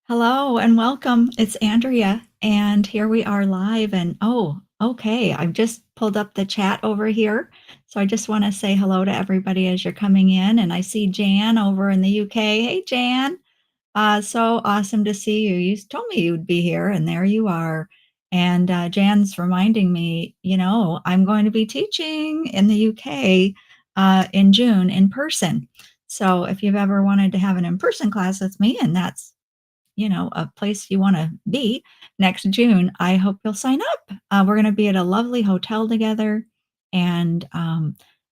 Hello and welcome. It's Andrea, and here we are live. And okay, I've just pulled up the chat over here. So I just want to say hello to everybody as you're coming in. And I see Jan over in the UK. Hey, Jan. So awesome to see you. You told me you'd be here, and there you are. And Jan's reminding me, I'm going to be teaching in the UK in June in person. So if you've ever wanted to have an in-person class with me, and that's a place you want to be next June, I hope you'll sign up. We're going to be at a lovely hotel together, and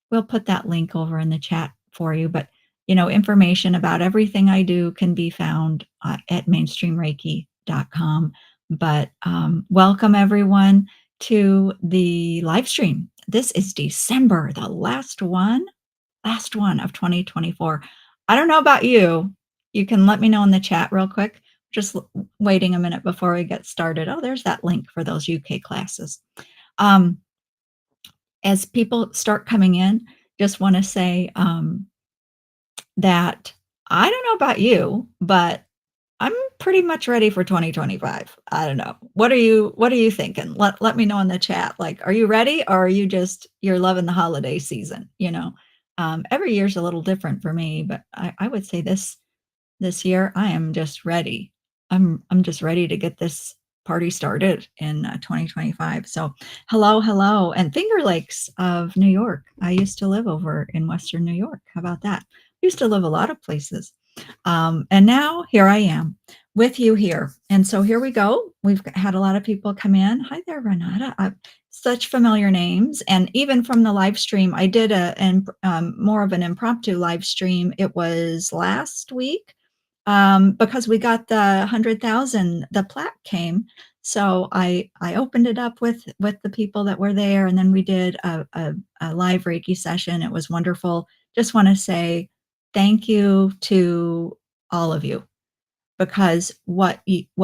we'll put that link over in the chat for you. But, information about everything I do can be found at mainstreamreiki.com. But welcome everyone to the live stream. This is December, the last one of 2024. I don't know about you. You can let me know in the chat real quick. Just waiting a minute before we get started. Oh, there's that link for those UK classes. As people start coming in, just want to say that I don't know about you, but I'm pretty much ready for 2025. I don't know. What are you thinking? Let me know in the chat. Like, are you ready, or are you're loving the holiday season? Every year's a little different for me, but I would say this year I am just ready. I'm just ready to get this party started in 2025. So hello, and Finger Lakes of New York. I used to live over in Western New York. How about that? I used to live a lot of places. And now here I am with you here. And so here we go. We've had a lot of people come in. Hi there, Renata. Such familiar names. And even from the live stream, I did more of an impromptu live stream. It was last week because we got the 100,000, the plaque came. So I opened it up with the people that were there, and then we did a live Reiki session. It was wonderful. Just want to say thank you to all of you, because what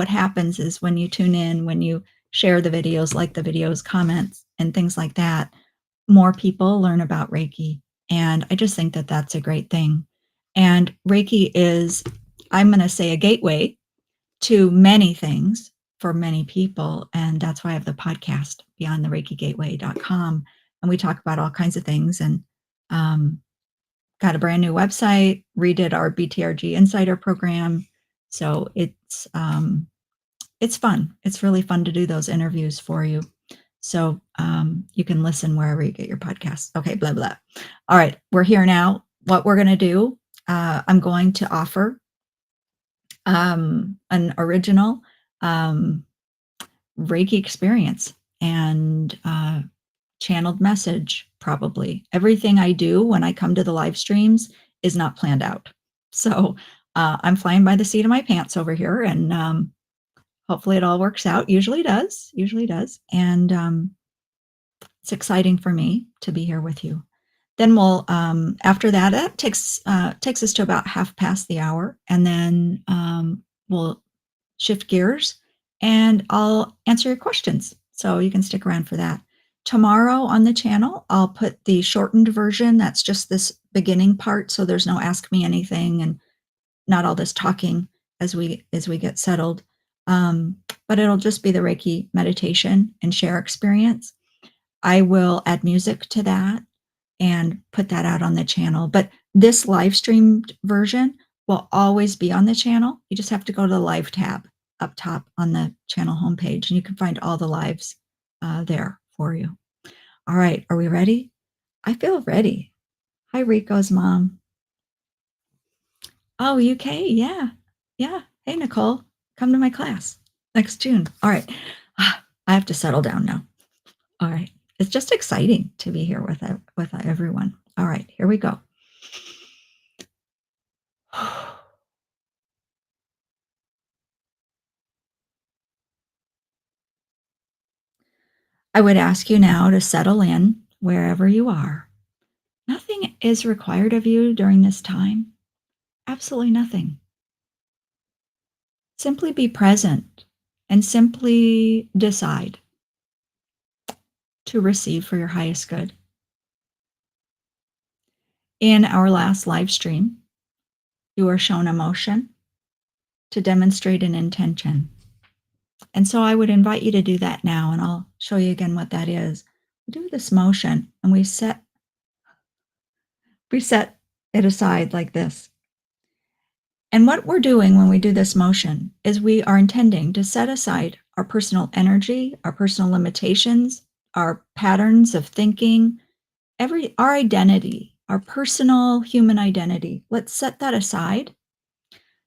happens is when you tune in, when you share the videos, like the videos, comments, and things like that, more people learn about Reiki. And I just think that that's a great thing. And Reiki is, I'm going to say, a gateway to many things for many people. And that's why I have the podcast, beyondthereikigateway.com. And we talk about all kinds of things. And got a brand new website, redid our BTRG Insider program. So it's fun. It's really fun to do those interviews for you. So you can listen wherever you get your podcasts. Okay, blah, blah. All right, we're here now. What we're going to do, I'm going to offer an original Reiki experience and channeled message, probably. Everything I do when I come to the live streams is not planned out. So I'm flying by the seat of my pants over here, and hopefully it all works out. Usually does. And it's exciting for me to be here with you. Then we'll, after that takes us to about half past the hour, and then we'll shift gears and I'll answer your questions. So you can stick around for that. Tomorrow on the channel, I'll put the shortened version. That's just this beginning part. So there's no ask me anything and not all this talking as we get settled. But it'll just be the Reiki meditation and share experience. I will add music to that and put that out on the channel. But this live streamed version will always be on the channel. You just have to go to the live tab up top on the channel homepage, and you can find all the lives there for you. All right, are we ready? I feel ready. Hi, Rico's mom. Oh, UK, yeah. Hey, Nicole, come to my class next June. All right, I have to settle down now. All right, it's just exciting to be here with everyone. All right, here we go. I would ask you now to settle in wherever you are. Nothing is required of you during this time. Absolutely nothing. Simply be present and simply decide to receive for your highest good. In our last live stream, you were shown emotion to demonstrate an intention. And so I would invite you to do that now, and I'll show you again what that is. We do this motion and we set it aside like this. And what we're doing when we do this motion is we are intending to set aside our personal energy, our personal limitations, our patterns of thinking, our identity, our personal human identity. Let's set that aside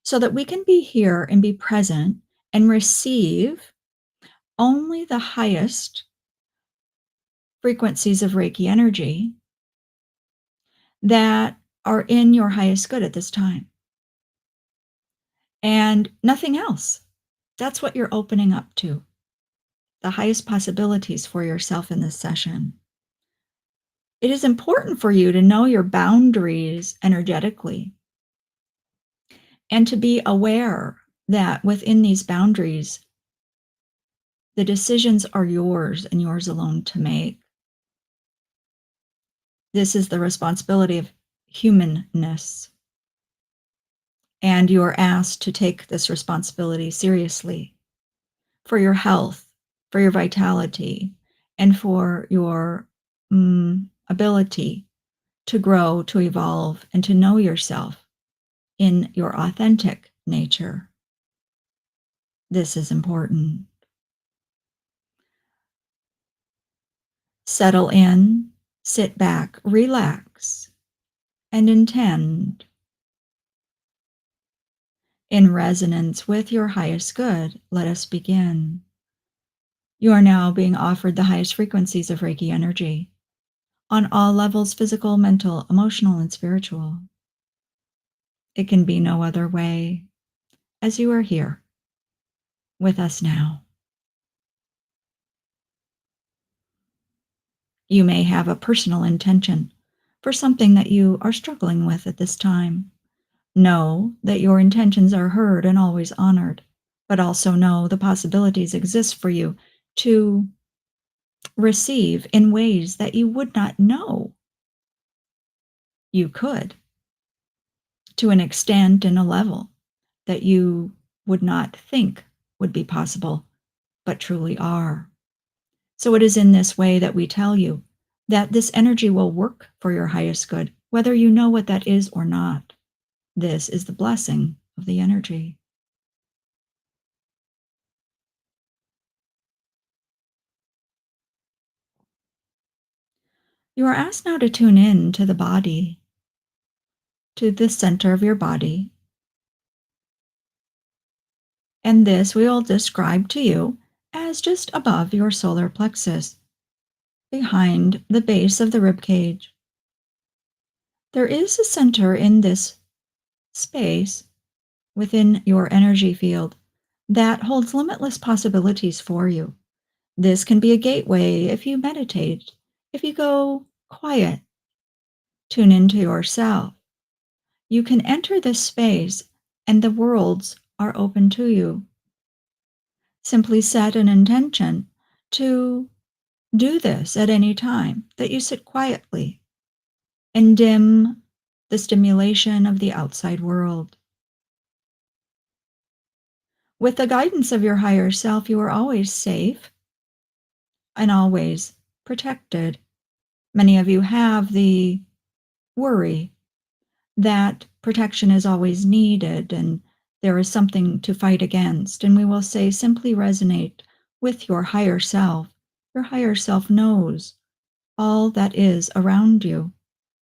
so that we can be here and be present and receive only the highest frequencies of Reiki energy that are in your highest good at this time, and nothing else. That's what you're opening up to, the highest possibilities for yourself in this session. It is important for you to know your boundaries energetically and to be aware that within these boundaries, the decisions are yours and yours alone to make. This is the responsibility of humanness, and you are asked to take this responsibility seriously for your health, for your vitality, and for your ability to grow, to evolve, and to know yourself in your authentic nature. This is important. Settle in, sit back, relax, and intend in resonance with your highest good. Let us begin. You are now being offered the highest frequencies of Reiki energy on all levels: physical, mental, emotional, and spiritual. It can be no other way, as you are here with us now. You may have a personal intention for something that you are struggling with at this time. Know that your intentions are heard and always honored, but also know the possibilities exist for you to receive in ways that you would not know you could, to an extent and a level that you would not think would be possible, but truly are. So it is in this way that we tell you that this energy will work for your highest good, whether you know what that is or not. This is the blessing of the energy. You are asked now to tune in to the body, to the center of your body. And this we will describe to you as just above your solar plexus, behind the base of the rib cage. There is a center in this space within your energy field that holds limitless possibilities for you. This can be a gateway if you meditate, if you go quiet, tune into yourself. You can enter this space and the worlds are open to you. Simply set an intention to do this at any time, that you sit quietly and dim the stimulation of the outside world. With the guidance of your higher self, you are always safe and always protected. Many of you have the worry that protection is always needed and there is something to fight against. And we will say, simply resonate with your higher self. Your higher self knows all that is around you.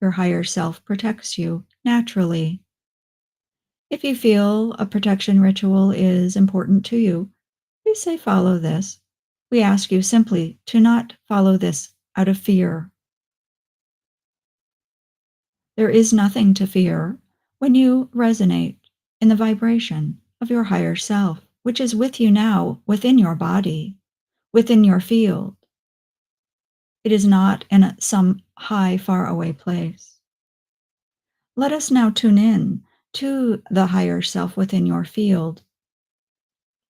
Your higher self protects you naturally. If you feel a protection ritual is important to you, we say follow this. We ask you simply to not follow this out of fear. There is nothing to fear when you resonate in the vibration of your higher self, which is with you now, within your body, within your field. It is not in some high, far away place. Let us now tune in to the higher self within your field.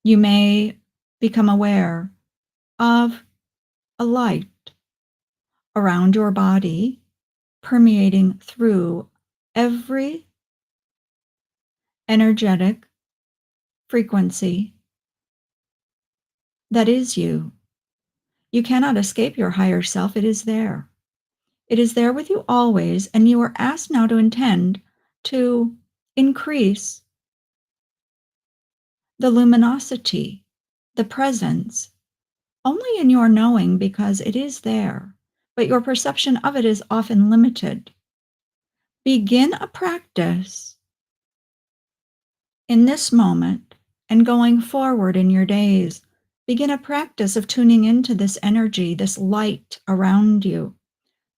You may become aware of a light around your body, permeating through every energetic frequency that is you. You cannot escape your higher self. It is there. It is there with you always, and you are asked now to intend to increase the luminosity, the presence, only in your knowing because it is there, but your perception of it is often limited. Begin a practice in this moment and going forward in your days. Begin a practice of tuning into this energy, this light around you.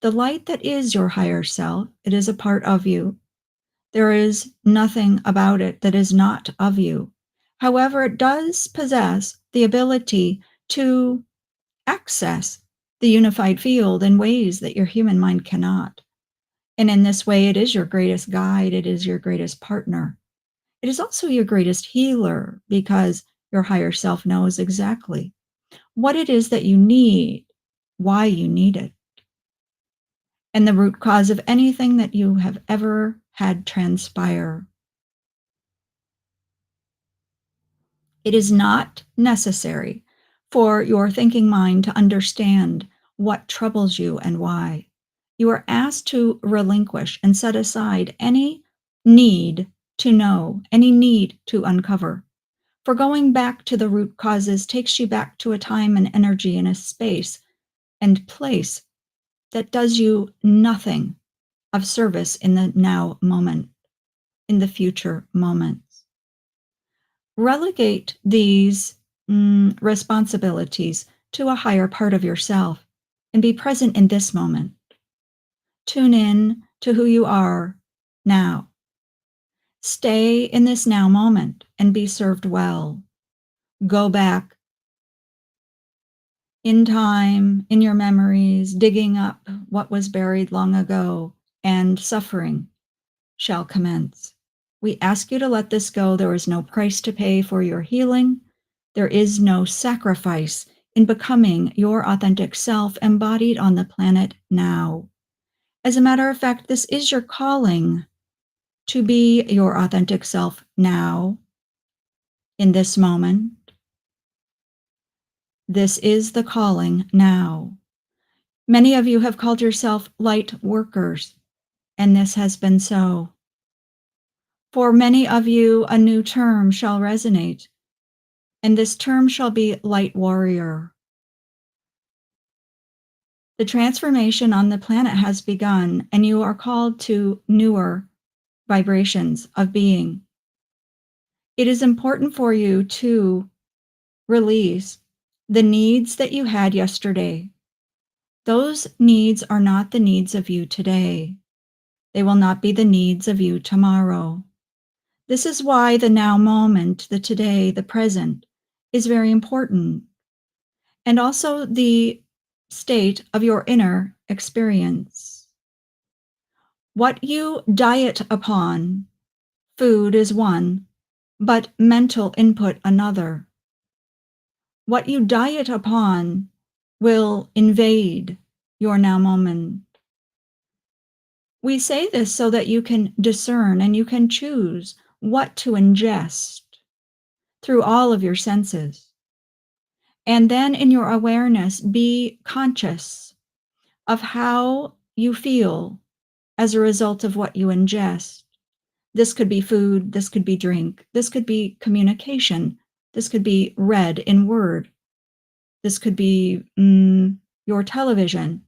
The light that is your higher self, it is a part of you. There is nothing about it that is not of you. However, it does possess the ability to access the unified field in ways that your human mind cannot. And in this way, it is your greatest guide, it is your greatest partner. It is also your greatest healer because your higher self knows exactly what it is that you need, why you need it, and the root cause of anything that you have ever had transpire. It is not necessary for your thinking mind to understand what troubles you and why. You are asked to relinquish and set aside any need to know, any need to uncover. For going back to the root causes takes you back to a time and energy and a space and place that does you nothing of service in the now moment, in the future moments. Relegate these responsibilities to a higher part of yourself and be present in this moment. Tune in to who you are now. Stay in this now moment and be served well. Go back in time, in your memories, digging up what was buried long ago, and suffering shall commence. We ask you to let this go. There is no price to pay for your healing. There is no sacrifice in becoming your authentic self embodied on the planet now. As a matter of fact, this is your calling to be your authentic self now, in this moment. This is the calling now. Many of you have called yourself light workers, and this has been so. For many of you, a new term shall resonate, and this term shall be light warrior. The transformation on the planet has begun, and you are called to newer vibrations of being. It is important for you to release the needs that you had yesterday. Those needs are not the needs of you today. They will not be the needs of you tomorrow. This is why the now moment, the today, the present, is very important. And also the state of your inner experience. What you diet upon, food is one, but mental input another. What you diet upon will invade your now moment. We say this so that you can discern and you can choose what to ingest through all of your senses. And then in your awareness, be conscious of how you feel as a result of what you ingest. This could be food, this could be drink, this could be communication, this could be read in word, this could be your television,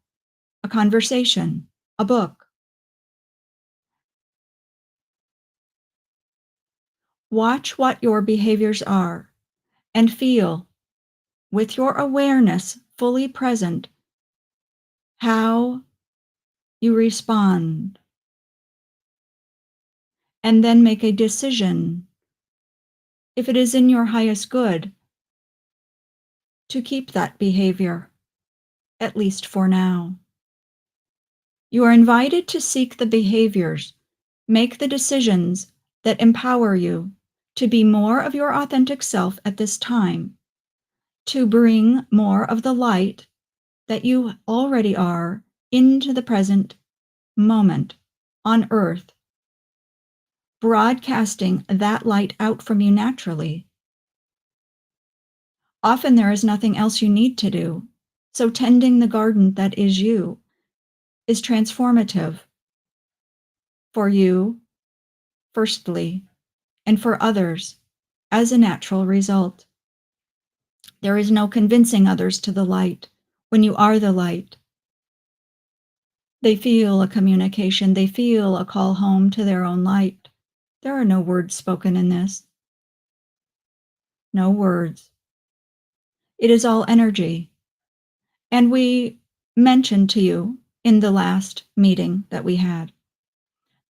a conversation, a book. Watch what your behaviors are and feel with your awareness fully present how you respond. And then make a decision, if it is in your highest good, to keep that behavior, at least for now. You are invited to seek the behaviors, make the decisions that empower you to be more of your authentic self at this time, to bring more of the light that you already are into the present moment on earth, broadcasting that light out from you naturally Often there is nothing else you need to do. So tending the garden that is you is transformative for you, firstly, and for others as a natural result. There is no convincing others to the light. When you are the light, they feel a communication, they feel a call home to their own light. There are no words spoken in this. No words. It is all energy. And we mentioned to you in the last meeting that we had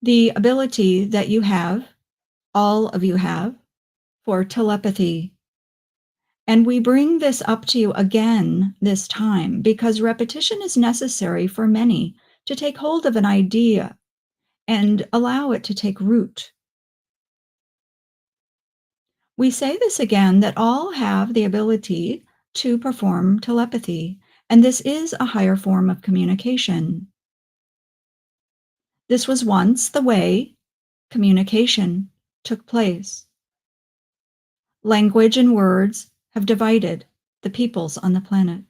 the ability that you have, all of you have, for telepathy. And we bring this up to you again this time because repetition is necessary for many to take hold of an idea and allow it to take root. We say this again that all have the ability to perform telepathy, and this is a higher form of communication. This was once the way communication took place. Language and words have divided the peoples on the planet.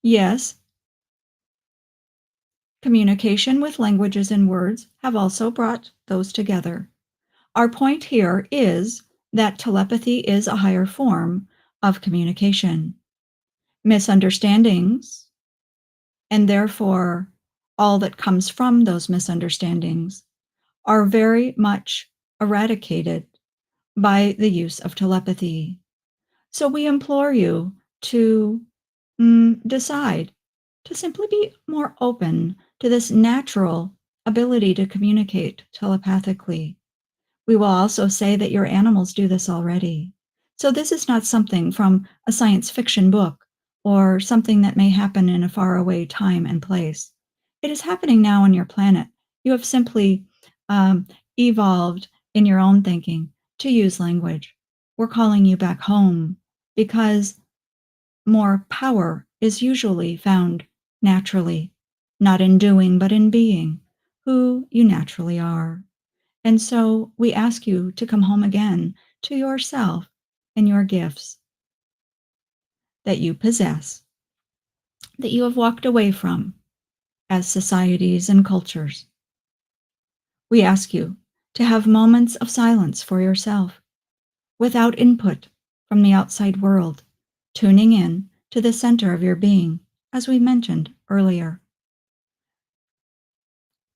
Yes, communication with languages and words have also brought those together. Our point here is that telepathy is a higher form of communication. Misunderstandings, and therefore all that comes from those misunderstandings, are very much eradicated by the use of telepathy. So we implore you to decide to simply be more open to this natural ability to communicate telepathically. We will also say that your animals do this already. So this is not something from a science fiction book or something that may happen in a faraway time and place. It is happening now on your planet. You have simply evolved in your own thinking to use language. We're calling you back home because more power is usually found naturally, not in doing, but in being, who you naturally are. And so we ask you to come home again to yourself and your gifts that you possess, that you have walked away from as societies and cultures. We ask you to have moments of silence for yourself without input from the outside world, tuning in to the center of your being, as we mentioned earlier.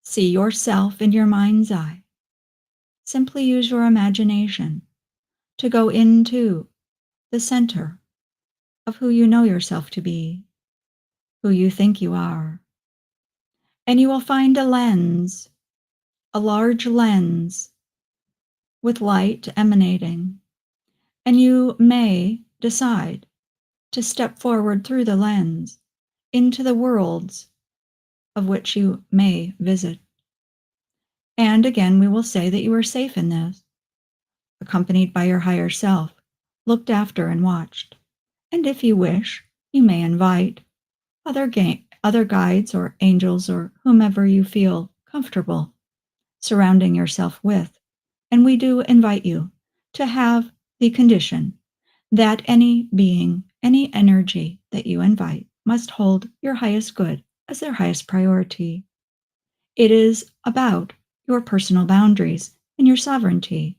See yourself in your mind's eye. Simply use your imagination to go into the center of who you know yourself to be, who you think you are. And you will find a lens, a large lens with light emanating, and you may decide to step forward through the lens into the worlds of which you may visit. And again, we will say that you are safe in this, accompanied by your higher self, looked after and watched. And if you wish, you may invite other guides or angels or whomever you feel comfortable surrounding yourself with. And we do invite you to have the condition that any being, any energy that you invite must hold your highest good as their highest priority. It is about your personal boundaries and your sovereignty.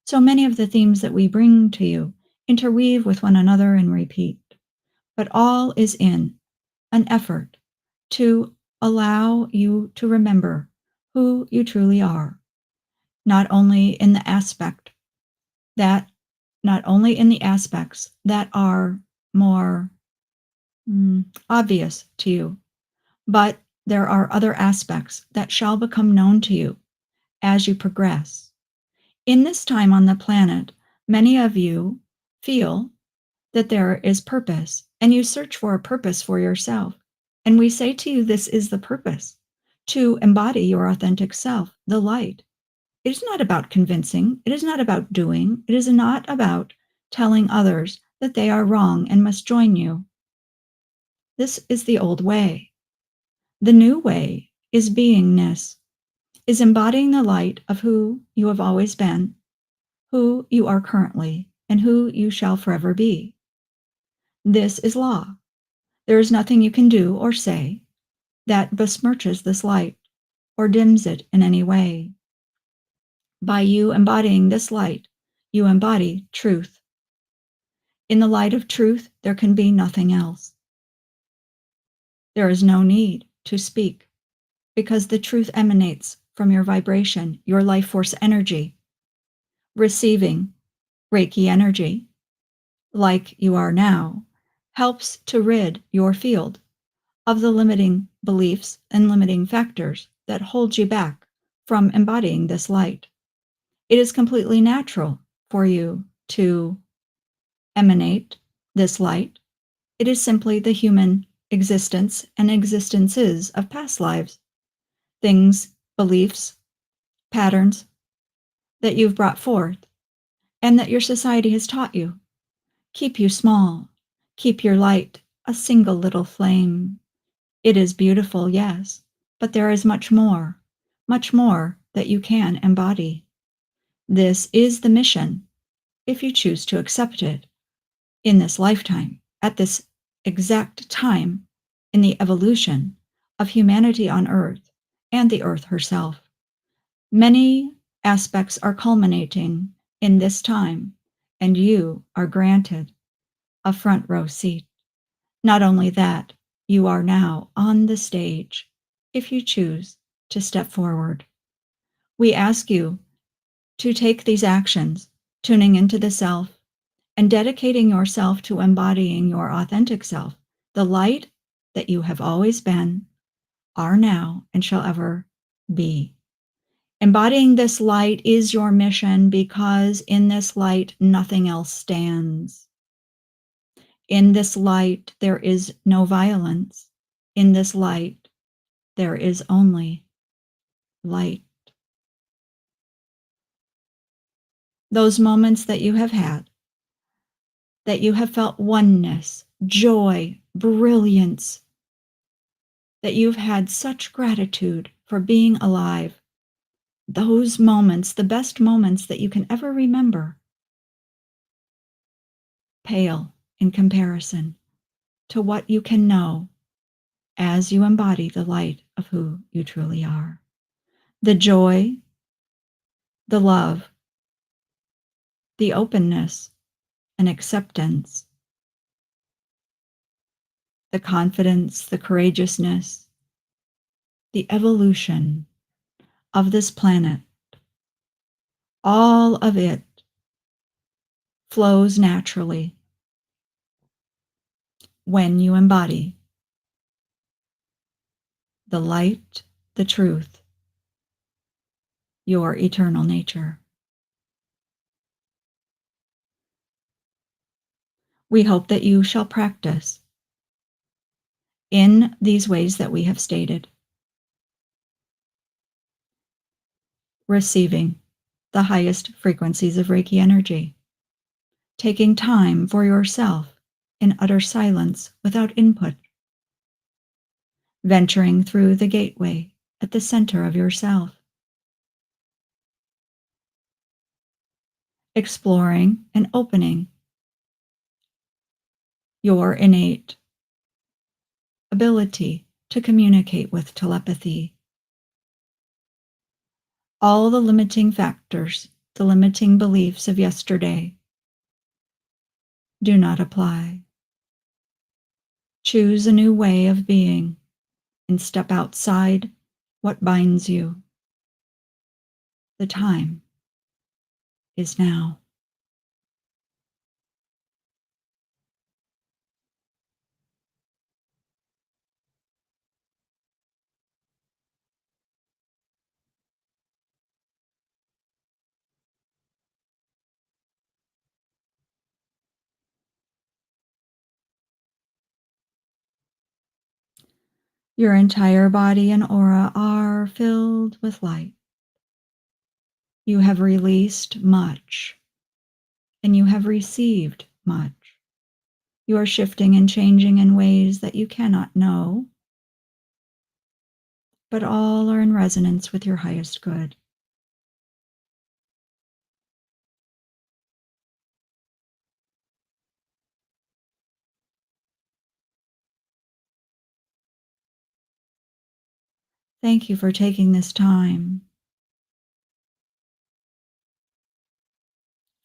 So many of the themes that we bring to you interweave with one another and repeat, but all is in an effort to allow you to remember who you truly are, not only in the aspect that not only in the aspects that are more obvious to you, but there are other aspects that shall become known to you as you progress. In this time on the planet, many of you feel that there is purpose, and you search for a purpose for yourself. And we say to you, this is the purpose, to embody your authentic self, the light. It is not about convincing. It is not about doing. It is not about telling others that they are wrong and must join you. This is the old way. The new way is beingness, is embodying the light of who you have always been, who you are currently, and who you shall forever be. This is law. There is nothing you can do or say that besmirches this light or dims it in any way. By you embodying this light, you embody truth. In the light of truth, there can be nothing else. There is no need to speak because the truth emanates from your vibration, your life force energy. Receiving Reiki energy, like you are now, helps to rid your field of the limiting beliefs and limiting factors that hold you back from embodying this light. It is completely natural for you to emanate this light. It is simply the human existence and existences of past lives, things, beliefs, patterns that you've brought forth and that your society has taught you. Keep you small, keep your light a single little flame. It is beautiful, yes, but there is much more that you can embody. This is the mission, if you choose to accept it, in this lifetime, at this exact time in the evolution of humanity on Earth and the Earth herself. Many aspects are culminating in this time, and you are granted a front row seat. Not only that, you are now on the stage if you choose to step forward. We ask you to take these actions, tuning into the self and dedicating yourself to embodying your authentic self, the light that you have always been, are now, and shall ever be. Embodying this light is your mission because in this light, nothing else stands. In this light, there is no violence. In this light, there is only light. Those moments that you have had, that you have felt oneness, joy, brilliance, that you've had such gratitude for being alive, those moments, the best moments that you can ever remember, pale in comparison to what you can know as you embody the light of who you truly are. The joy, the love, the openness and acceptance, the confidence, the courageousness, the evolution of this planet, all of it flows naturally when you embody the light, the truth, your eternal nature. We hope that you shall practice in these ways that we have stated, receiving the highest frequencies of Reiki energy, taking time for yourself in utter silence without input, venturing through the gateway at the center of yourself, exploring and opening your innate ability to communicate with telepathy. All the limiting factors, the limiting beliefs of yesterday do not apply. Choose a new way of being and step outside what binds you. The time is now. Your entire body and aura are filled with light. You have released much, and you have received much. You are shifting and changing in ways that you cannot know, but all are in resonance with your highest good. Thank you for taking this time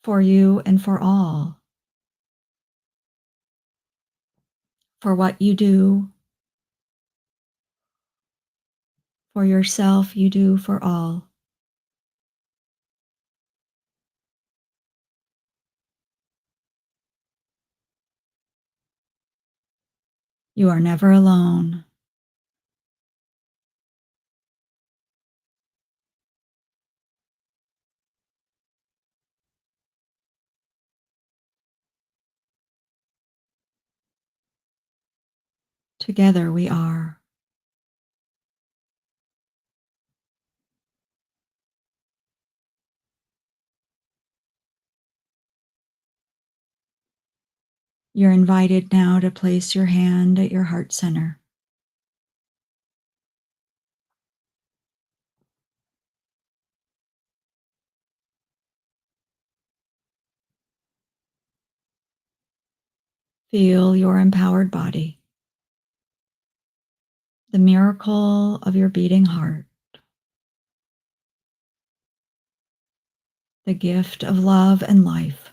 for you and for all, for what you do, for yourself, you do for all. You are never alone. Together we are. You're invited now to place your hand at your heart center. Feel your empowered body, the miracle of your beating heart, the gift of love and life.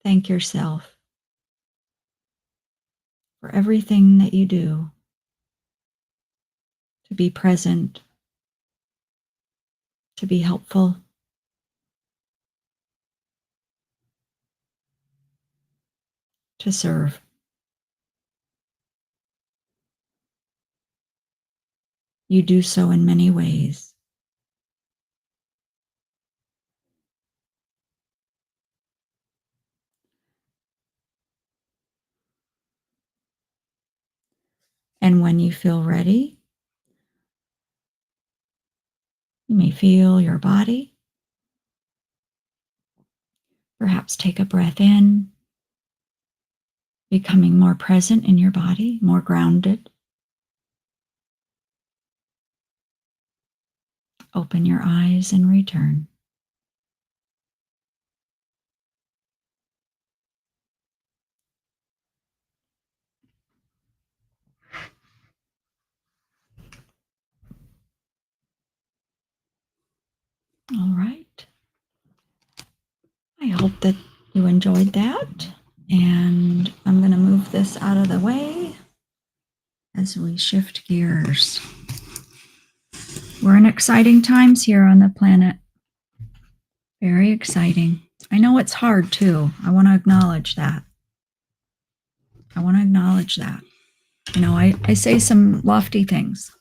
Thank yourself for everything that you do to be present, to be helpful, to serve. You do so in many ways. And when you feel ready, you may feel your body. Perhaps take a breath in, becoming more present in your body, more grounded. Open your eyes and return. All right. I hope that you enjoyed that. And I'm going to move this out of the way as we shift gears. We're in exciting times here on the planet. Very exciting. I know it's hard too. I want to acknowledge that. You know, I say some lofty things.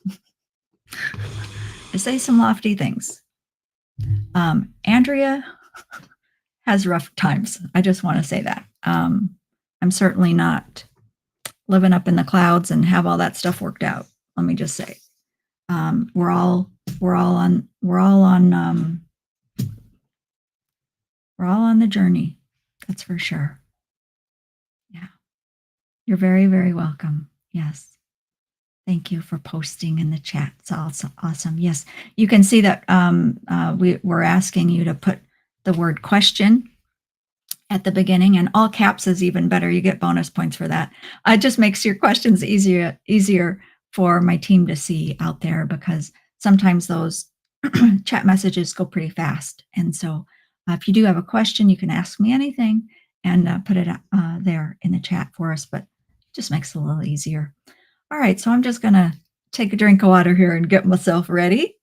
Andrea has rough times. I just want to say that. I'm certainly not living up in the clouds and have all that stuff worked out. Let me just say, we're all on the journey. That's for sure. Yeah, you're very, very welcome. Yes. Thank you for posting in the chat. It's also awesome. Yes, you can see that we're asking you to put the word question at the beginning, and all caps is even better. You get bonus points for that. It just makes your questions easier for my team to see out there, because sometimes those chat messages go pretty fast. And so if you do have a question, you can ask me anything and put it there in the chat for us, but it just makes it a little easier. All right, so I'm just going to take a drink of water here and get myself ready.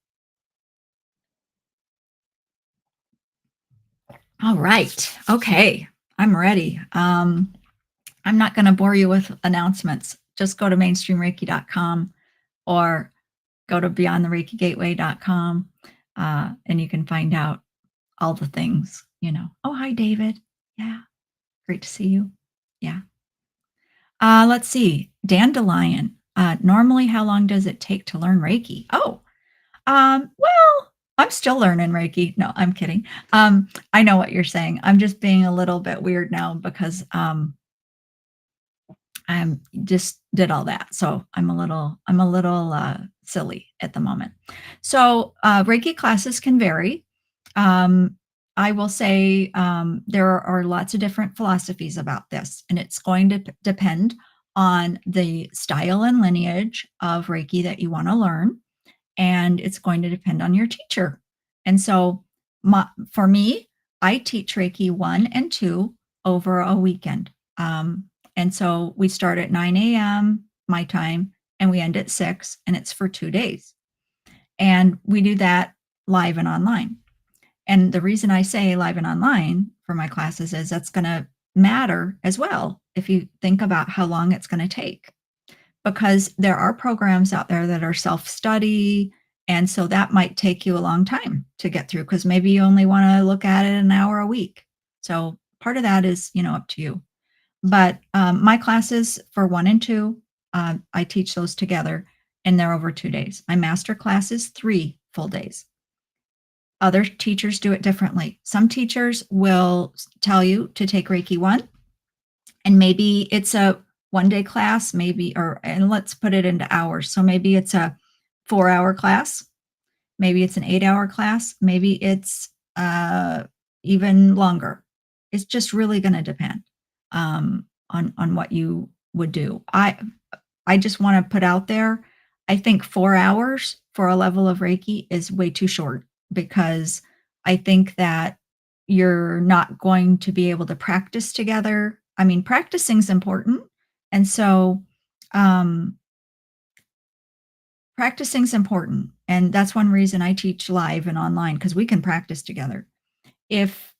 All right. Okay, I'm ready. I'm not going to bore you with announcements. Just go to mainstreamreiki.com or go to beyondthereikigateway.com, and you can find out all the things, you know. Oh, hi, David. Yeah, great to see you. Yeah. Let's see. Dandelion. Normally, how long does it take to learn Reiki? Oh, well, I'm still learning Reiki. No, I'm kidding. I know what you're saying. I'm just being a little bit weird now because I'm just did all that. So I'm a little silly at the moment. So Reiki classes can vary. Um, I will say there are lots of different philosophies about this, and it's going to depend on the style and lineage of Reiki that you want to learn, and it's going to depend on your teacher. And so, for me, I teach Reiki 1 and 2 over a weekend. And so we start at 9 a.m. my time and we end at 6, and it's for 2 days. And we do that live and online. And the reason I say live and online for my classes is that's going to matter as well if you think about how long it's going to take, because there are programs out there that are self-study, and so that might take you a long time to get through because maybe you only want to look at it an hour a week. So part of that is, up to you. But my classes for 1 and 2, I teach those together, and they're over 2 days. My master class is 3 full days. Other teachers do it differently. Some teachers will tell you to take Reiki 1, and maybe it's a 1 day class, maybe, and let's put it into hours. So maybe it's a 4 hour class, maybe it's an 8 hour class, maybe it's even longer. It's just really going to depend on what you would do. I just want to put out there, I think 4 hours for a level of Reiki is way too short, because I think that you're not going to be able to practice together. I mean, practicing's important. And so, um, practicing's important. And that's one reason I teach live and online, because we can practice together. If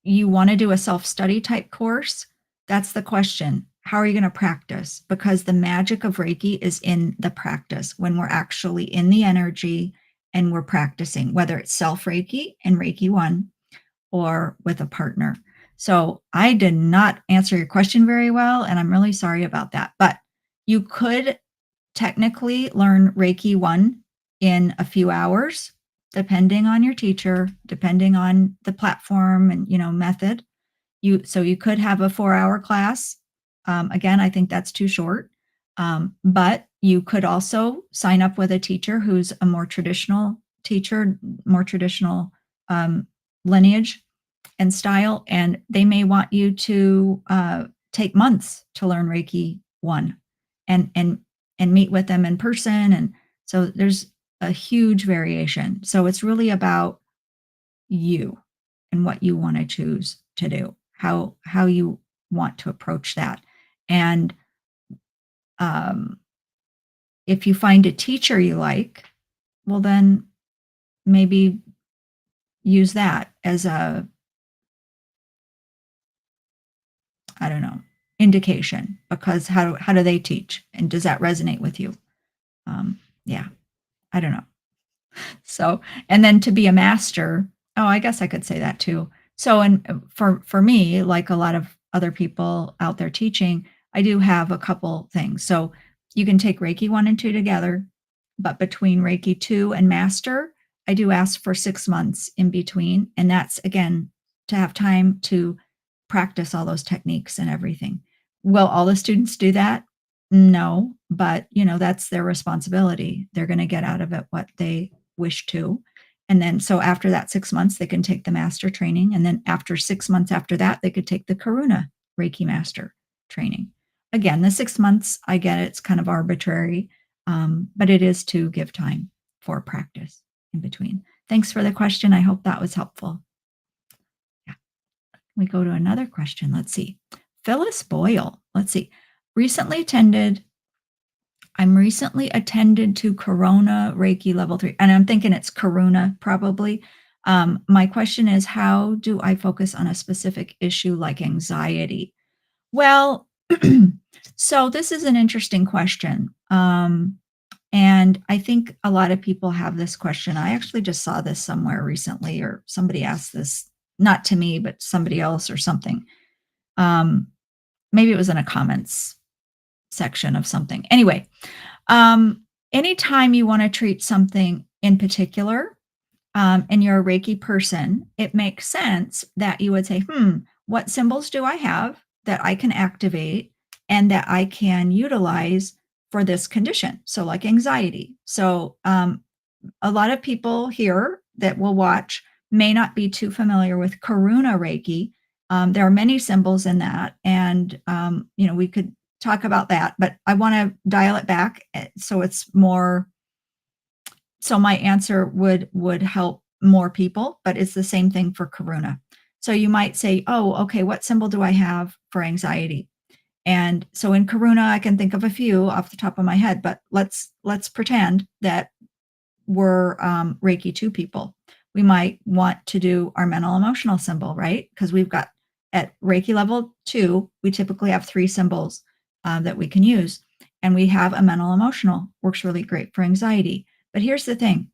you want to do a self-study type course, that's the question. How are you going to practice? Because the magic of Reiki is in the practice, when we're actually in the energy and we're practicing, whether it's self Reiki and Reiki 1 or with a partner. So I did not answer your question very well, and I'm really sorry about that. But you could technically learn Reiki 1 in a few hours, depending on your teacher, depending on the platform and, method. You could have a 4 hour class. Again, I think that's too short. But you could also sign up with a teacher who's a more traditional teacher, more traditional lineage and style, and they may want you to take months to learn Reiki 1, and meet with them in person. And so there's a huge variation. So it's really about you and what you want to choose to do, how you want to approach that. And um, if you find a teacher you like, well, then maybe use that as a, I don't know, indication, because how do they teach, and does that resonate with you? Yeah, I don't know. So, and then to be a master, oh, I guess I could say that too. So, and for me, like a lot of other people out there teaching, I do have a couple things. So, you can take Reiki 1 and 2 together, but between Reiki 2 and master, I do ask for 6 months in between, and that's again to have time to practice all those techniques and everything. Will all the students do that? No, but that's their responsibility. They're going to get out of it what they wish to. And then, so after that 6 months, they can take the master training. And then after 6 months after that, they could take the Karuna Reiki master training. Again, the 6 months, I get it, it's kind of arbitrary, but it is to give time for practice in between. Thanks for the question. I hope that was helpful. Yeah. We go to another question. Let's see. Phyllis Boyle. Let's see. Recently attended I'm recently attended to Corona Reiki level 3, and I'm thinking it's Karuna probably. My question is, how do I focus on a specific issue like anxiety? Well, so this is an interesting question. And I think a lot of people have this question. I actually just saw this somewhere recently, or somebody asked this, not to me, but somebody else or something. Um, Maybe it was in a comments section of something. Anyway, anytime you want to treat something in particular, and you're a Reiki person, it makes sense that you would say, what symbols do I have that I can activate and that I can utilize for this condition? So, like anxiety. So, a lot of people here that will watch may not be too familiar with Karuna Reiki. There are many symbols in that, and we could talk about that. But I want to dial it back so it's more. So my answer would help more people, but it's the same thing for Karuna. So you might say, "Oh, okay, what symbol do I have for anxiety?" And so in Karuna, I can think of a few off the top of my head, but let's pretend that we're Reiki 2 people. We might want to do our mental emotional symbol, right? Because we've got at Reiki level 2, we typically have 3 symbols that we can use. And we have a mental emotional, works really great for anxiety. But here's the thing,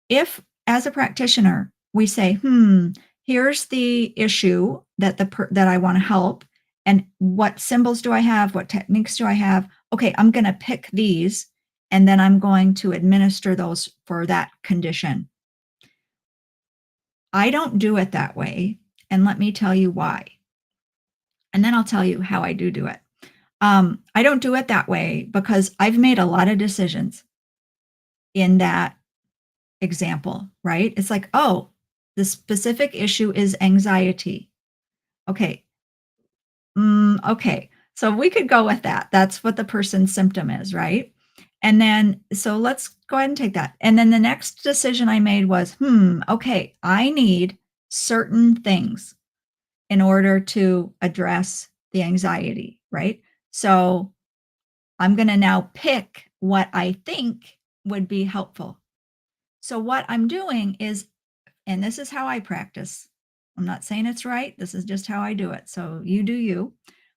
if as a practitioner we say, here's the issue that that I want to help, and what symbols do I have, what techniques do I have? Okay, I'm going to pick these, and then I'm going to administer those for that condition. I don't do it that way, and let me tell you why. And then I'll tell you how I do it. I don't do it that way because I've made a lot of decisions in that example, right? It's like, oh, the specific issue is anxiety. Okay. Okay. So we could go with that. That's what the person's symptom is, right? And then, so let's go ahead and take that. And then the next decision I made was, okay, I need certain things in order to address the anxiety, right? So I'm going to now pick what I think would be helpful. So what I'm doing is, and this is how I practice. I'm not saying it's right. This is just how I do it. So you do you.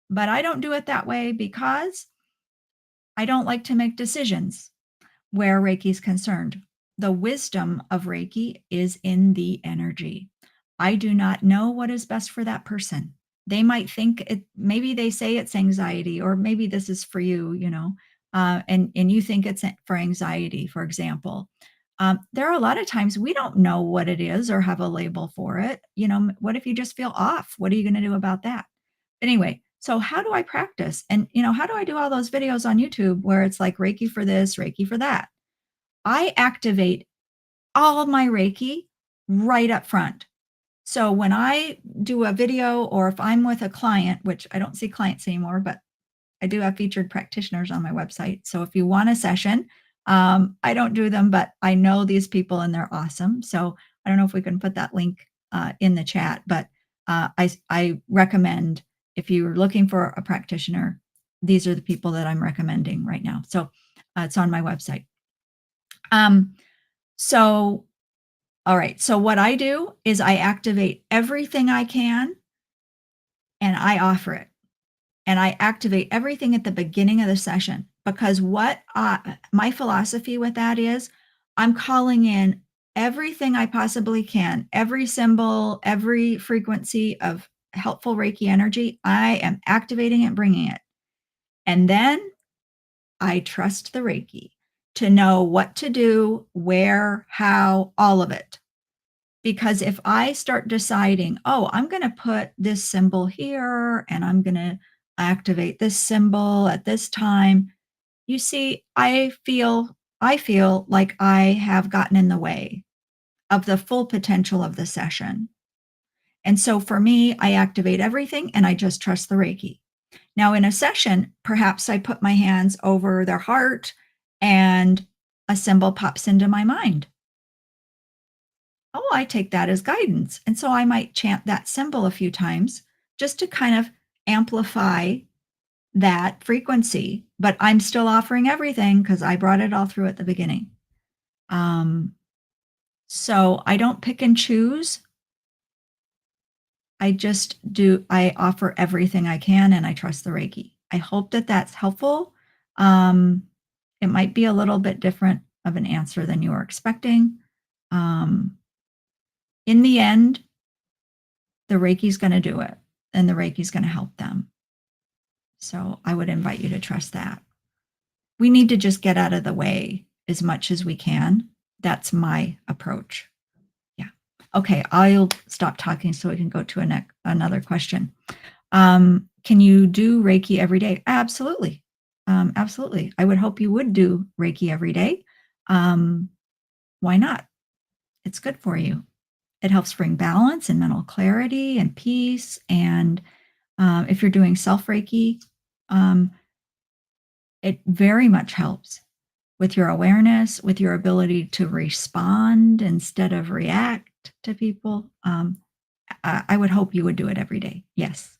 But I don't do it that way because I don't like to make decisions where Reiki is concerned. The wisdom of Reiki is in the energy. I do not know what is best for that person. They might think it, maybe they say it's anxiety, or maybe this is for you, and you think it's for anxiety, for example. There are a lot of times we don't know what it is or have a label for it. What if you just feel off? What are you going to do about that? Anyway, so how do I practice? And, how do I do all those videos on YouTube where it's like Reiki for this, Reiki for that? I activate all of my Reiki right up front. So when I do a video, or if I'm with a client, which I don't see clients anymore, but I do have featured practitioners on my website. So if you want a session, I don't do them, but I know these people and they're awesome. So I don't know if we can put that link in the chat, but I recommend, if you're looking for a practitioner, these are the people that I'm recommending right now. So it's on my website. Um, so, all right. So what I do is I activate everything I can and I offer it. And I activate everything at the beginning of the session, because what my philosophy with that is, I'm calling in everything I possibly can, every symbol, every frequency of helpful Reiki energy. I am activating it, bringing it. And then I trust the Reiki to know what to do, where, how, all of it. Because if I start deciding, oh, I'm going to put this symbol here and I'm going to activate this symbol at this time, you see, I feel like I have gotten in the way of the full potential of the session. And so for me, I activate everything and I just trust the Reiki. Now, in a session, perhaps I put my hands over their heart and a symbol pops into my mind. Oh, I take that as guidance. And so I might chant that symbol a few times just to kind of amplify that frequency, but I'm still offering everything because I brought it all through at the beginning. Um, so I don't pick and choose. I offer everything I can and I trust the Reiki. I hope that that's helpful. Um, it might be a little bit different of an answer than you were expecting. Um, in the end, the Reiki's going to do it and the Reiki's going to help them. So I would invite you to trust that. We need to just get out of the way as much as we can. That's my approach. Okay, I'll stop talking so we can go to another question. Can you do Reiki every day? Absolutely. Absolutely. I would hope you would do Reiki every day. Um, why not? It's good for you. It helps bring balance and mental clarity and peace. And if you're doing self Reiki, um, it very much helps with your awareness, with your ability to respond instead of react to people. I would hope you would do it every day. Yes.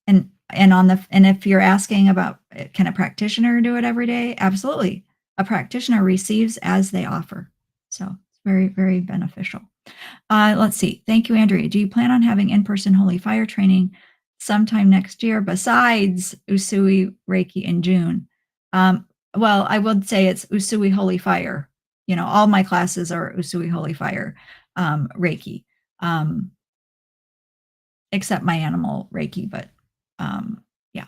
And if you're asking about can a practitioner do it every day? Absolutely. A practitioner receives as they offer. So it's very, very beneficial. Let's see. Thank you, Andrea. Do you plan on having in-person Holy Fire training sometime next year besides Usui Reiki in June? Um, well, I would say it's Usui Holy Fire. All my classes are Usui Holy Fire Reiki, um, except my animal Reiki. But yeah,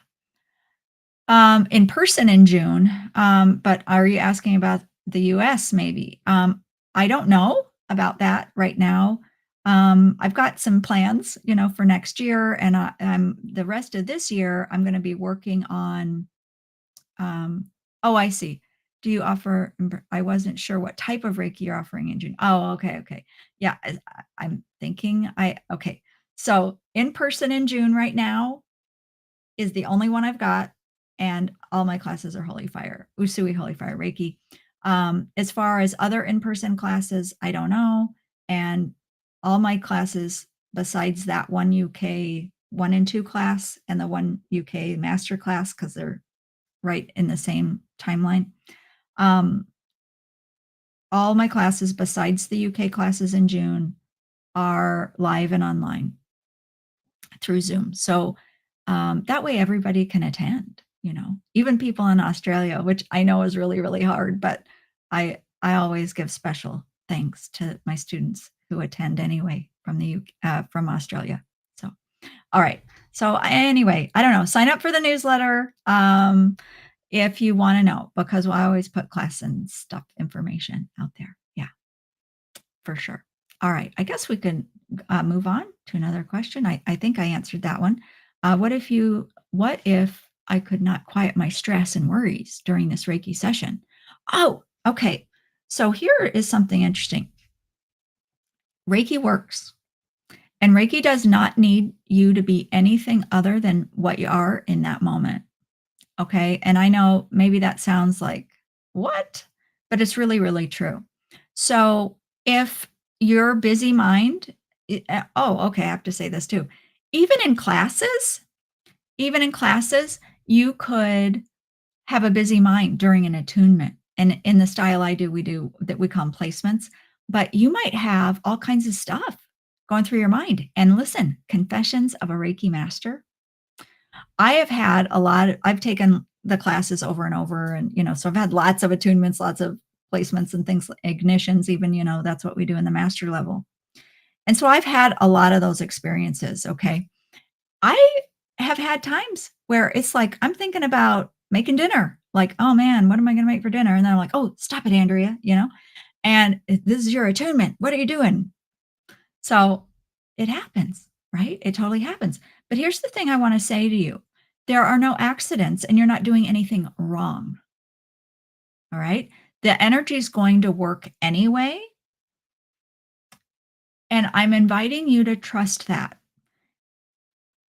in person in June. But are you asking about the US maybe? I don't know about that right now. I've got some plans, for next year, and I'm the rest of this year. I'm going to be working on. Oh, I see. Do you offer? I wasn't sure what type of Reiki you're offering in June. Oh, okay, okay, yeah. I'm thinking. Okay. So in person in June right now is the only one I've got, and all my classes are Holy Fire, Usui Holy Fire Reiki. As far as other in-person classes, I don't know. And all my classes, besides that one UK 1 and 2 class and the one UK master class, because they're right in the same timeline. Um, all my classes, besides the UK classes in June, are live and online through Zoom. So that way everybody can attend, even people in Australia, which I know is really, really hard, but I always give special thanks to my students who attend anyway from the from Australia. So, all right. So anyway, I don't know. Sign up for the newsletter if you want to know, because I always put class and stuff information out there. Yeah, for sure. All right. I guess we can move on to another question. I think I answered that one. What if I could not quiet my stress and worries during this Reiki session? Oh, okay. So here is something interesting. Reiki works, and Reiki does not need you to be anything other than what you are in that moment. Okay. And I know maybe that sounds like, what? But it's really, really true. So if your busy mind, oh, okay, I have to say this too. Even in classes, even in classes, you could have a busy mind during an attunement. And in the style I do, we do that we call them placements, but you might have all kinds of stuff going through your mind. And listen, Confessions of a Reiki Master, I've taken the classes over and over, and, so I've had lots of attunements, lots of placements and things, ignitions, even, that's what we do in the master level. And so I've had a lot of those experiences. Okay. I have had times where it's like, I'm thinking about making dinner, like, oh man, what am I going to make for dinner? And then I'm like, oh, stop it, Andrea, and this is your attunement. What are you doing? So it happens, right? It totally happens. But here's the thing I want to say to you: there are no accidents, and you're not doing anything wrong. All right. The energy is going to work anyway. And I'm inviting you to trust that.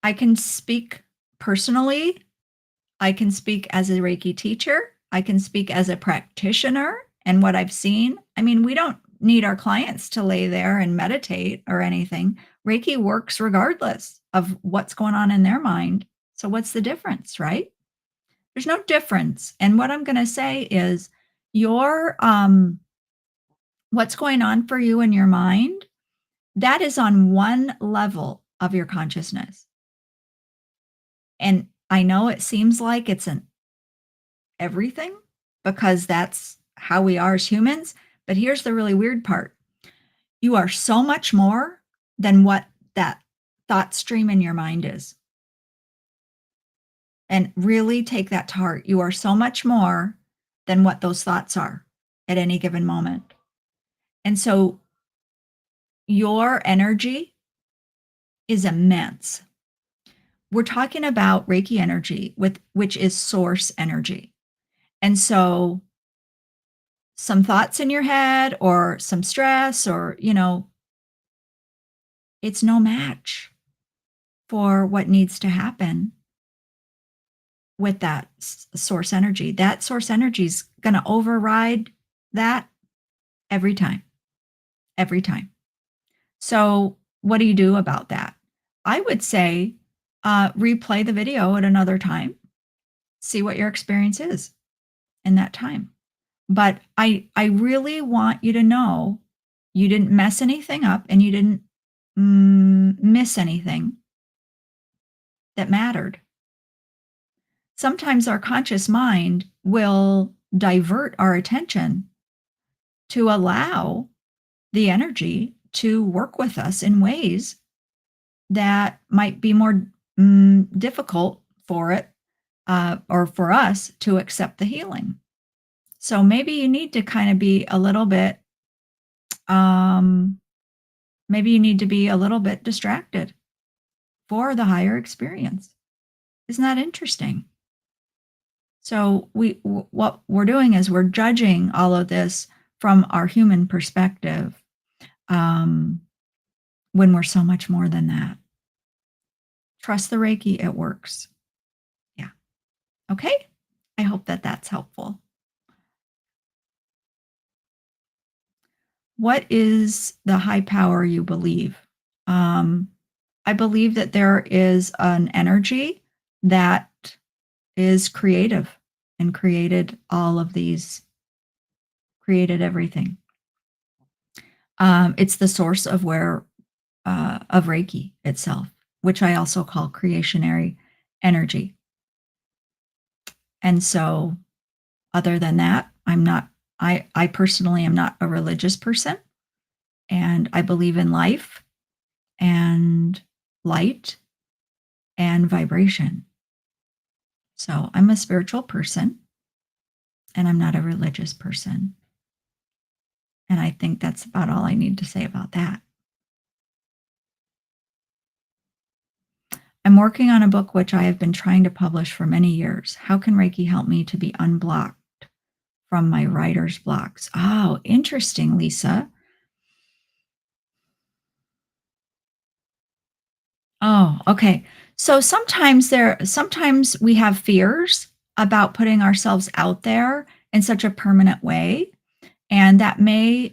I can speak personally. I can speak as a Reiki teacher. I can speak as a practitioner and what I've seen. I mean, we don't need our clients to lay there and meditate or anything. Reiki works regardless of what's going on in their mind. So, what's the difference, right? There's no difference. And what I'm going to say is your what's going on for you in your mind, that is on one level of your consciousness. And I know it seems like it's an everything, because that's how we are as humans. But here's the really weird part: you are so much more than what that thought stream in your mind is. And really take that to heart. You are so much more than what those thoughts are at any given moment. And so Your energy is immense. We're talking about Reiki energy with which is source energy. And so some thoughts in your head or some stress or, it's no match for what needs to happen with that source energy. That source energy is going to override that every time, every time. So, what do you do about that? I would say replay the video at another time, see what your experience is in that time. But I really want you to know you didn't mess anything up and you didn't miss anything that mattered. Sometimes our conscious mind will divert our attention to allow the energy to work with us in ways that might be more difficult for it or for us to accept the healing. So maybe you need to kind of be a little bit, um, maybe you need to be a little bit distracted for the higher experience. Isn't that interesting? So what we're doing is we're judging all of this from our human perspective, um, when we're so much more than that. Trust the Reiki, it works. Yeah. Okay. I hope that that's helpful. What is the high power you believe? Um, I believe that there is an energy that is creative and created all of these, created everything. It's the source of of Reiki itself, which I also call creationary energy. And so, other than that, I personally am not a religious person, and I believe in life and light and vibration. So I'm a spiritual person and I'm not a religious person. And I think that's about all I need to say about that. I'm working on a book which I have been trying to publish for many years. How can Reiki help me to be unblocked from my writer's blocks? Oh, interesting, Lisa. Oh, okay. So sometimes we have fears about putting ourselves out there in such a permanent way, and that may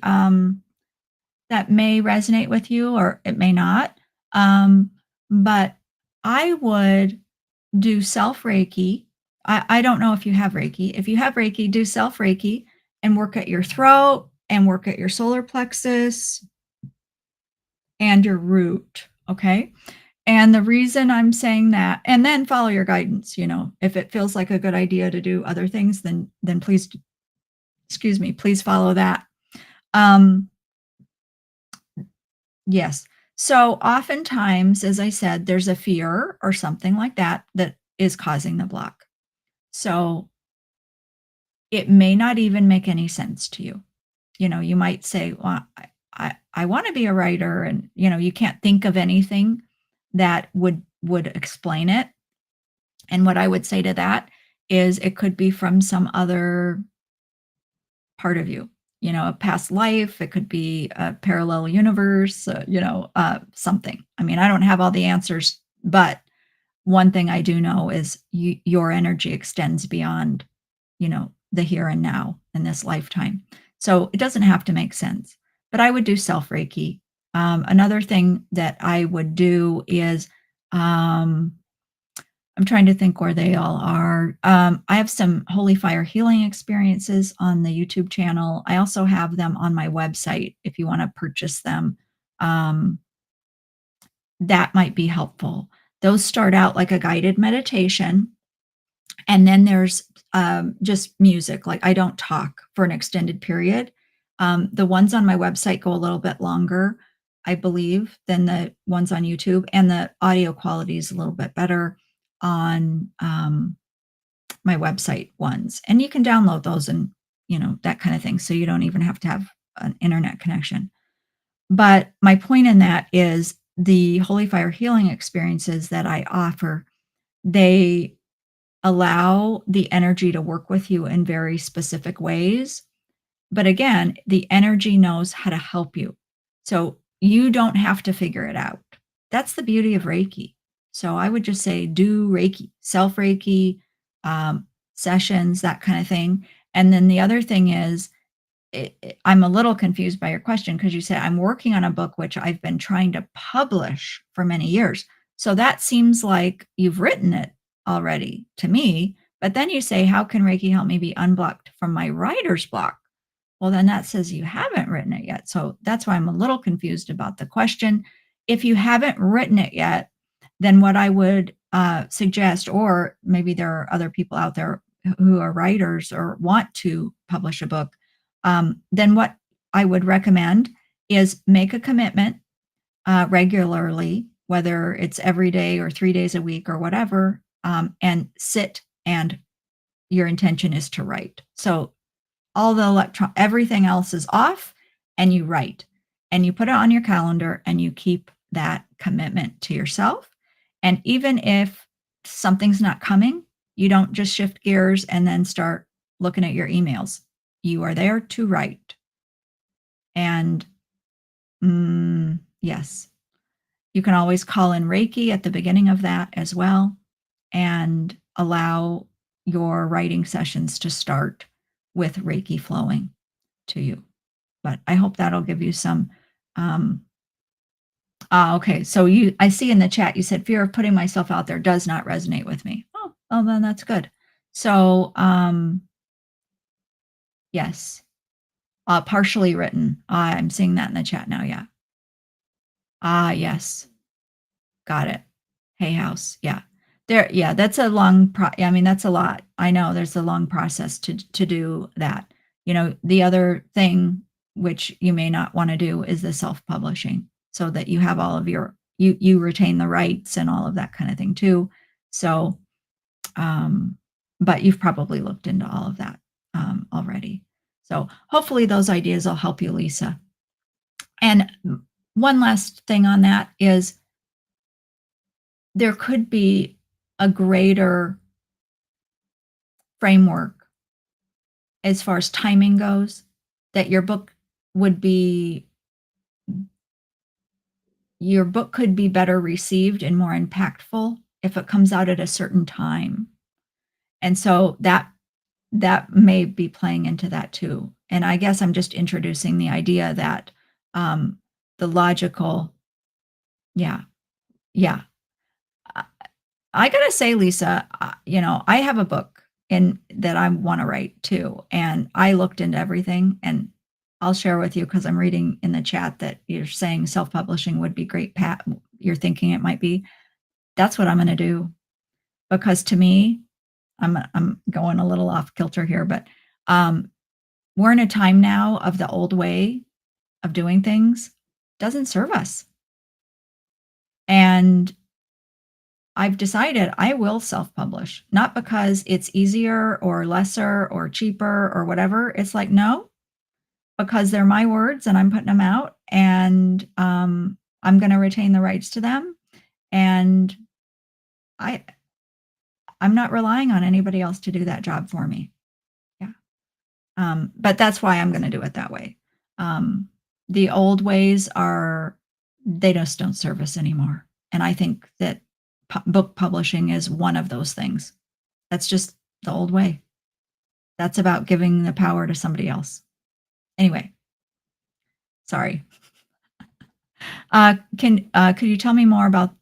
resonate with you or it may not. But I would do self Reiki. I don't know if you have Reiki. If you have Reiki, do self Reiki and work at your throat and work at your solar plexus and your root. Okay. And the reason I'm saying that, and then follow your guidance, if it feels like a good idea to do other things, then please, excuse me, please follow that. Um, yes. So oftentimes, as I said, there's a fear or something like that that is causing the block. So it may not even make any sense to you. You might say, well, I want to be a writer, and you can't think of anything that would explain it. And what I would say to that is it could be from some other part of you, a past life. It could be a parallel universe, something. I mean, I don't have all the answers, but one thing I do know is your energy extends beyond, the here and now in this lifetime. So it doesn't have to make sense. But I would do self Reiki. Another thing that I would do is um, I'm trying to think where they all are. I have some holy fire healing experiences on the YouTube channel. I also have them on my website if you want to purchase them. Um, that might be helpful. Those start out like a guided meditation, and then there's just music. Like I don't talk for an extended period. The ones on my website go a little bit longer, I believe, than the ones on YouTube, and the audio quality is a little bit better on my website ones. And you can download those and that kind of thing. So you don't even have to have an internet connection. But my point in that is the holy fire healing experiences that I offer, they allow the energy to work with you in very specific ways. But again, the energy knows how to help you. So you don't have to figure it out. That's the beauty of Reiki. So I would just say do Reiki, self Reiki, um, sessions, that kind of thing. And then the other thing is, I'm a little confused by your question because you said I'm working on a book which I've been trying to publish for many years. So that seems like you've written it already to me. But then you say, how can Reiki help me be unblocked from my writer's block? Well, then that says you haven't written it yet. So that's why I'm a little confused about the question. If you haven't written it yet, then what I would suggest, or maybe there are other people out there who are writers or want to publish a book, then what I would recommend is make a commitment regularly, whether it's every day or 3 days a week or whatever, and sit and your intention is to write. So all the everything else is off and you write and you put it on your calendar and you keep that commitment to yourself. And even if something's not coming, you don't just shift gears and then start looking at your emails. You are there to write. And yes, you can always call in Reiki at the beginning of that as well and allow your writing sessions to start with Reiki flowing to you. But I hope that'll give you some, um okay, so I see in the chat, you said, "Fear of putting myself out there does not resonate with me." Oh, well, then that's good. So, yes, partially written. I'm seeing that in the chat now, yeah. Ah, yes, got it. Hay House, yeah. Yeah, that's a long I mean, that's a lot. I know there's a long process to do that. The other thing which you may not wanna do is the self-publishing so that you have all of you retain the rights and all of that kinda thing too. So, um, but you've probably looked into all of that, already. So, hopefully those ideas will help you, Lisa. And one last thing on that is there could be a greater framework as far as timing goes, that would be your book could be better received and more impactful if it comes out at a certain time. And so that may be playing into that too. And I guess I'm just introducing the idea that the logical, yeah, yeah. I gotta say, Lisa, I have a book in that I want to write too, and I looked into everything, and I'll share with you because I'm reading in the chat that you're saying self-publishing would be great. Pat, you're thinking it might be. That's what I'm going to do because to me, I'm going a little off kilter here, but um, we're in a time now of the old way of doing things doesn't serve us, and I've decided I will self-publish, not because it's easier or lesser or cheaper or whatever. It's like, no, because they're my words and I'm putting them out and I'm going to retain the rights to them. And I, I'm not relying on anybody else to do that job for me. Yeah. But that's why I'm going to do it that way. Um, the old ways they just don't serve us anymore. And I think that book publishing is one of those things. That's just the old way. That's about giving the power to somebody else. Anyway, sorry. Could you tell me more about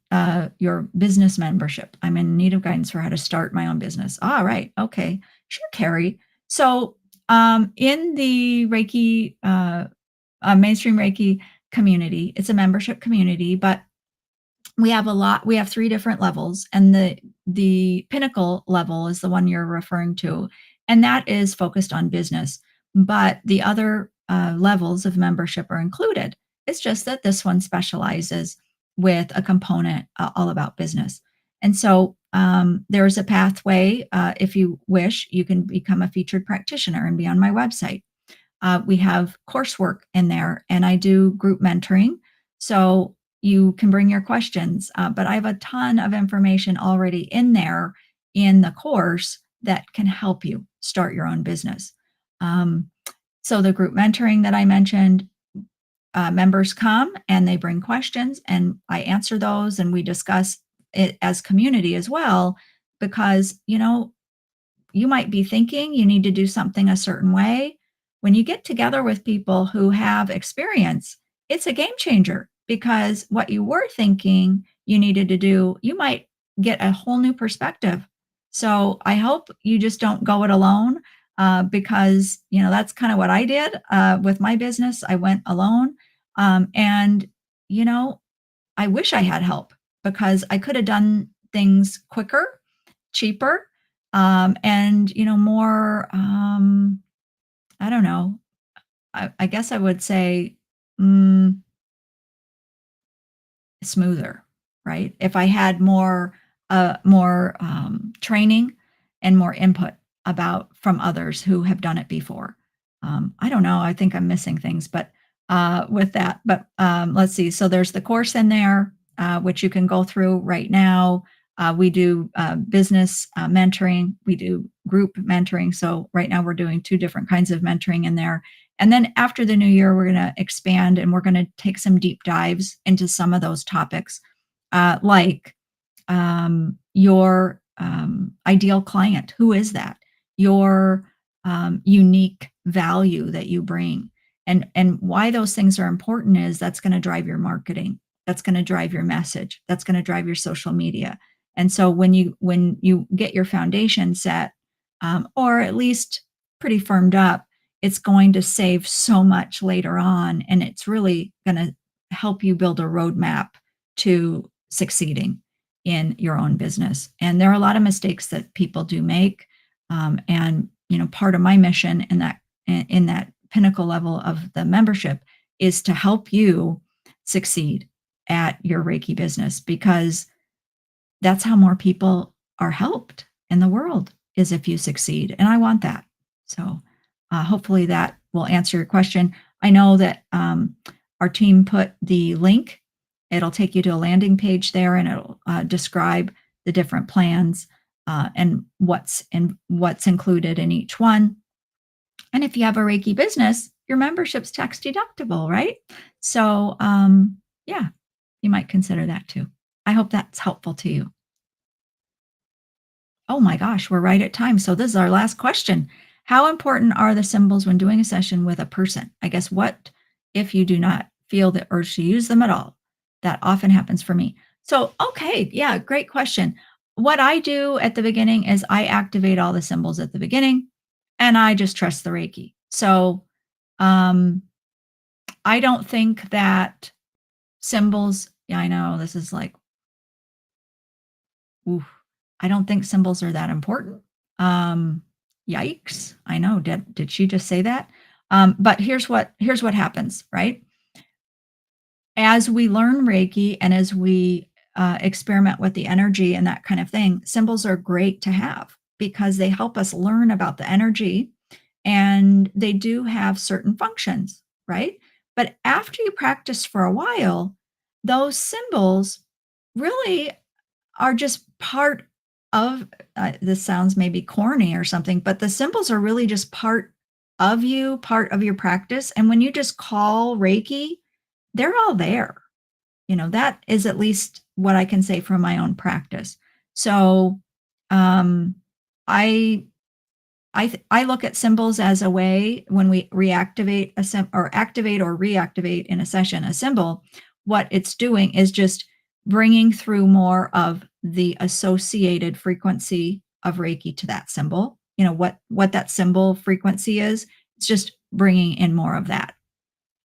your business membership? I'm in need of guidance for how to start my own business. All right. Okay. Sure, Carrie. So, in the Reiki, mainstream Reiki community, it's a membership community, but we have 3 different levels, and the pinnacle level is the one you're referring to, and that is focused on business, but the other, levels of membership are included. It's just that this one specializes with a component, all about business, and so, there's a pathway, if you wish, you can become a featured practitioner and be on my website. We have coursework in there, and I do group mentoring. So you can bring your questions, but I have a ton of information already in there in the course that can help you start your own business. Um, so the group mentoring that I mentioned, members come and they bring questions and I answer those and we discuss it as community as well because you might be thinking you need to do something a certain way. When you get together with people who have experience, it's a game changer because what you were thinking you needed to do, you might get a whole new perspective. So I hope you just don't go it alone because, that's kind of what I did with my business. I went alone. And, you know, I wish I had help because I could have done things quicker, cheaper, and more. I don't know. I guess I would say mm, smoother, right? If I had more training and more input about from others who have done it before. I don't know. I think I'm missing things, but with that, but let's see. So there's the course in there, which you can go through right now. We do business mentoring. We do group mentoring. So right now we're doing two different kinds of mentoring in there. And then after the new year, we're going to expand and we're going to take some deep dives into some of those topics, like your ideal client. Who is that? Your unique value that you bring, and why those things are important is that's going to drive your marketing. That's going to drive your message. That's going to drive your social media. And so when you get your foundation set, or at least pretty firmed up, it's going to save so much later on, and it's really going to help you build a roadmap to succeeding in your own business. And there are a lot of mistakes that people do make. And part of my mission in that pinnacle level of the membership is to help you succeed at your Reiki business because that's how more people are helped in the world is if you succeed. And I want that. So hopefully that will answer your question. I know that our team put the link. It'll take you to a landing page there and it'll describe the different plans and what's included in each one. And if you have a Reiki business, your membership's tax deductible, right? So yeah, you might consider that too. I hope that's helpful to you. Oh my gosh, we're right at time. So this is our last question. How important are the symbols when doing a session with a person? I guess what if you do not feel the urge to use them at all? That often happens for me. So, okay, yeah, great question. What I do at the beginning is I activate all the symbols at the beginning and I just trust the Reiki. So, um, I don't think that symbols, yeah, I know this is like, oof, I don't think symbols are that important. Um, Yikes! I know. Did she just say that? But here's what happens, right? As we learn Reiki and as we experiment with the energy and that kind of thing, symbols are great to have because they help us learn about the energy and they do have certain functions, right? But after you practice for a while, those symbols really are just part of this sounds maybe corny or something, but the symbols are really just part of you, part of your practice. And when you just call Reiki, they're all there. That is at least what I can say from my own practice. So um, I I look at symbols as a way when we reactivate or activate or reactivate in a session a symbol, what it's doing is just bringing through more of the associated frequency of Reiki to that symbol. What that symbol frequency is. It's just bringing in more of that.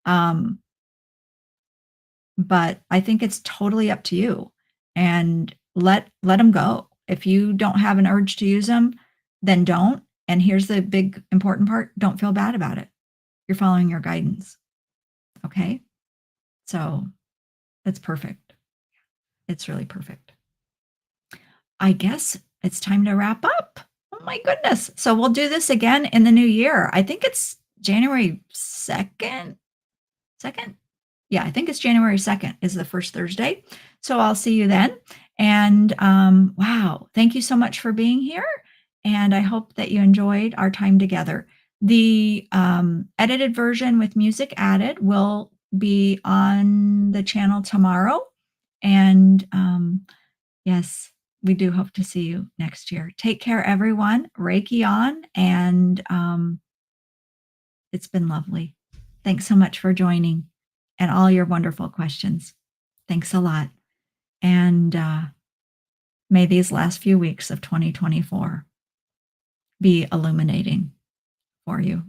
Um, but I think it's totally up to you, and let them go. If you don't have an urge to use them, then don't. And here's the big important part, don't feel bad about it. You're following your guidance. Okay? So it's perfect. It's really perfect. I guess it's time to wrap up. Oh my goodness. So we'll do this again in the new year. I think it's January 2nd? 2nd? Yeah, I think it's January 2nd is the first Thursday. So I'll see you then. And wow, thank you so much for being here. And I hope that you enjoyed our time together. The edited version with music added will be on the channel tomorrow. And yes, we do hope to see you next year. Take care, everyone. Reiki on. And it's been lovely. Thanks so much for joining and all your wonderful questions. Thanks a lot. And may these last few weeks of 2024 be illuminating for you.